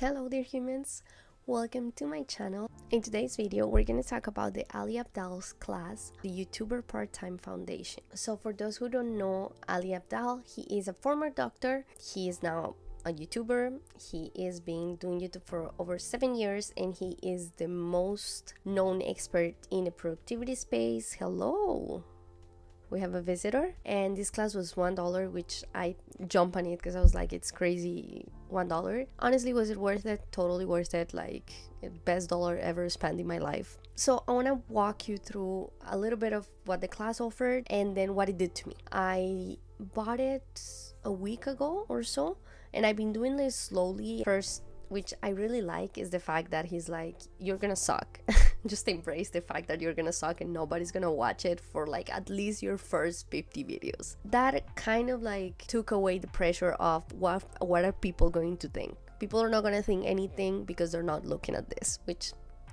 Hello dear humans, welcome to my channel. In today's video, we're going to talk about the Ali Abdal's class, the YouTuber Part-Time Foundation. So for those who don't know Ali Abdal, he is a former doctor. He is now a YouTuber. He is been doing YouTube for over 7 years and he is the most known expert in the productivity space. Hello! We have a visitor, and this class was $1, which I jumped on it because I was like, it's crazy, $1. Honestly, was it worth it? Totally worth it. Like, best dollar ever spent in my life. So I want to walk you through a little bit of what the class offered and then what it did to me. I bought it a week ago or so, and I've been doing this slowly. First, which I really like, is the fact that he's like, you're gonna suck. Just embrace the fact that you're gonna suck and nobody's gonna watch it for like at least your first 50 videos. That kind of like took away the pressure of what are people going to think. People are not gonna think anything because they're not looking at this, which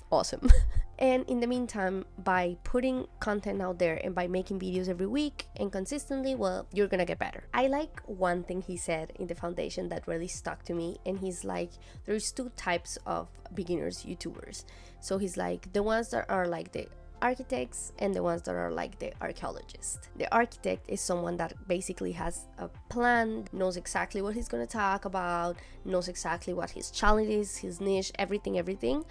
awesome. And in the meantime, by putting content out there and by making videos every week and consistently, well, you're gonna get better. I like one thing he said in the foundation that really stuck to me, and he's like, there's two types of beginners YouTubers. So he's like, the ones that are like the architects and the ones that are like the archaeologists. The architect is someone that basically has a plan, knows exactly what he's going to talk about, knows exactly what his challenge is, his niche, everything,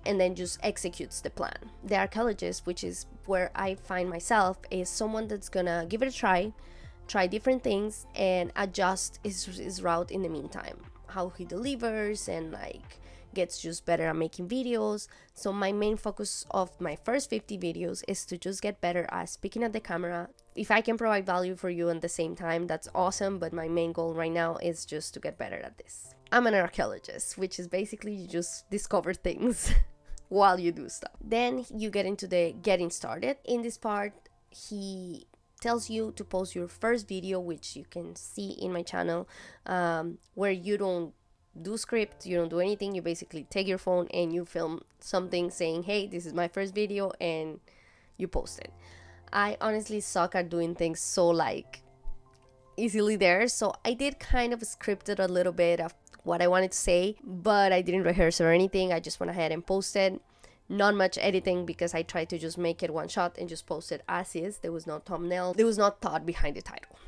and then just executes the plan. The archaeologist, which is where I find myself, is someone that's gonna give it a try different things and adjust his route in the meantime, how he delivers and like gets just better at making videos. So my main focus of my first 50 videos is to just get better at speaking at the camera. If I can provide value for you at the same time, that's awesome, but my main goal right now is just to get better at this. I'm an archaeologist, which is basically you just discover things while you do stuff. Then you get into the getting started. In this part, he tells you to post your first video, which you can see in my channel, where you don't do script, you don't do anything. You basically take your phone and you film something saying, hey, this is my first video, and you post it. I honestly suck at doing things so like easily there, so I did kind of scripted a little bit of what I wanted to say, but I didn't rehearse or anything. I just went ahead and posted. Not much editing because I tried to just make it one shot and just post it as is. There was no thumbnail, there was no thought behind the title.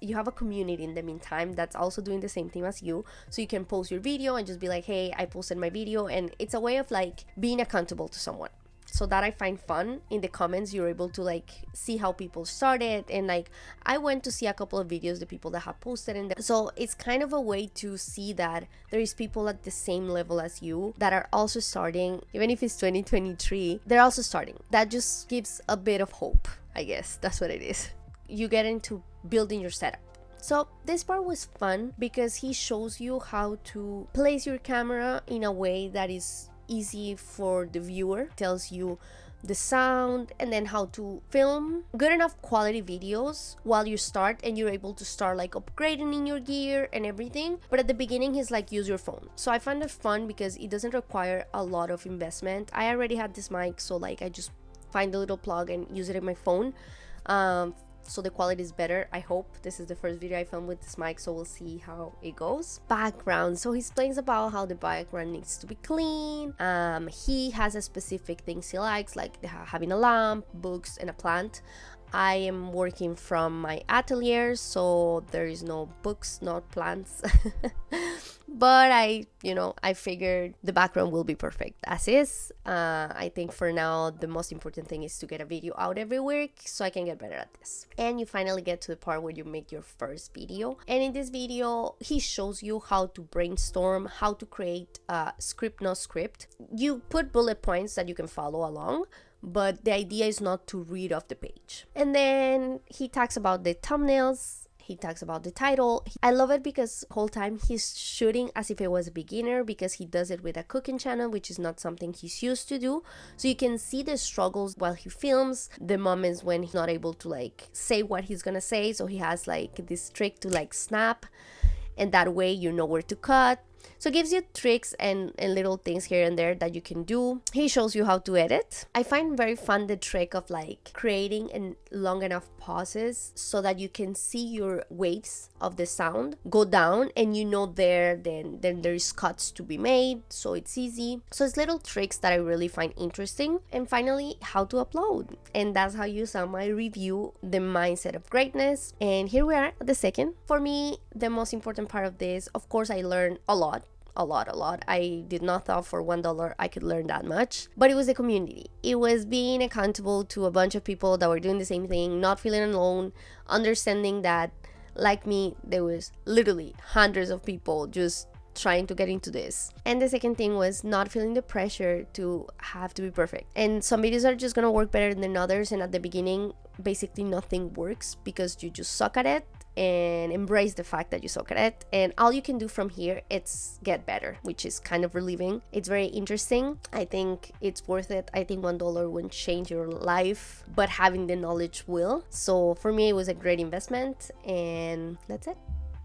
You have a community in the meantime that's also doing the same thing as you, so you can post your video and just be like, hey, I posted my video, and it's a way of like being accountable to someone. So that I find fun. In the comments, you're able to like see how people started, and like I went to see a couple of videos, the people that have posted in there. So it's kind of a way to see that there is people at the same level as you that are also starting. Even if it's 2023, they're also starting. That just gives a bit of hope, I guess. That's what it is. You get into building your setup. So this part was fun because he shows you how to place your camera in a way that is easy for the viewer, tells you the sound, and then how to film good enough quality videos while you start, and you're able to start like upgrading in your gear and everything. But at the beginning, he's like, use your phone. So I find it fun because it doesn't require a lot of investment. I already had this mic, so like I just find the little plug and use it in my phone. So the quality is better. I hope. This is the first video I filmed with this mic, so we'll see how it goes. Background. So he explains about how the background needs to be clean. He has a specific things he likes, like having a lamp, books, and a plant. I am working from my atelier, so there is no books, not plants. But I figured the background will be perfect as is. I think for now, the most important thing is to get a video out every week so I can get better at this. And you finally get to the part where you make your first video. And in this video, he shows you how to brainstorm, how to create a script, no script. You put bullet points that you can follow along, but the idea is not to read off the page. And then he talks about the thumbnails. He talks about the title. I love it because the whole time he's shooting as if it was a beginner, because he does it with a cooking channel, which is not something he's used to do. So you can see the struggles while he films, the moments when he's not able to like say what he's gonna say. So he has like this trick to like snap, and that way you know where to cut. So it gives you tricks and little things here and there that you can do. He shows you how to edit. I find very fun the trick of like creating an long enough pauses so that you can see your waves of the sound go down, and you know then there's cuts to be made, so it's easy. So it's little tricks that I really find interesting. And finally, how to upload, and that's how you saw my review, the mindset of greatness. And here we are at the second. For me, the most important part of this, of course, I learned a lot. I did not thought for $1 I could learn that much, but it was a community. It was being accountable to a bunch of people that were doing the same thing, not feeling alone, understanding that like me, there was literally hundreds of people just trying to get into this. And the second thing was not feeling the pressure to have to be perfect. And some videos are just gonna work better than others, and at the beginning basically nothing works because you just suck at it, and embrace the fact that you suck at it, and all you can do from here is get better, which is kind of relieving. It's very interesting. I think it's worth it. I think $1 won't change your life, but having the knowledge will. So for me, it was a great investment, and that's it.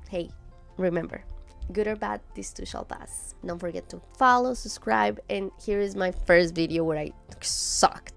Hey, remember, good or bad, this too shall pass. Don't forget to follow, subscribe, and here is my first video where I sucked.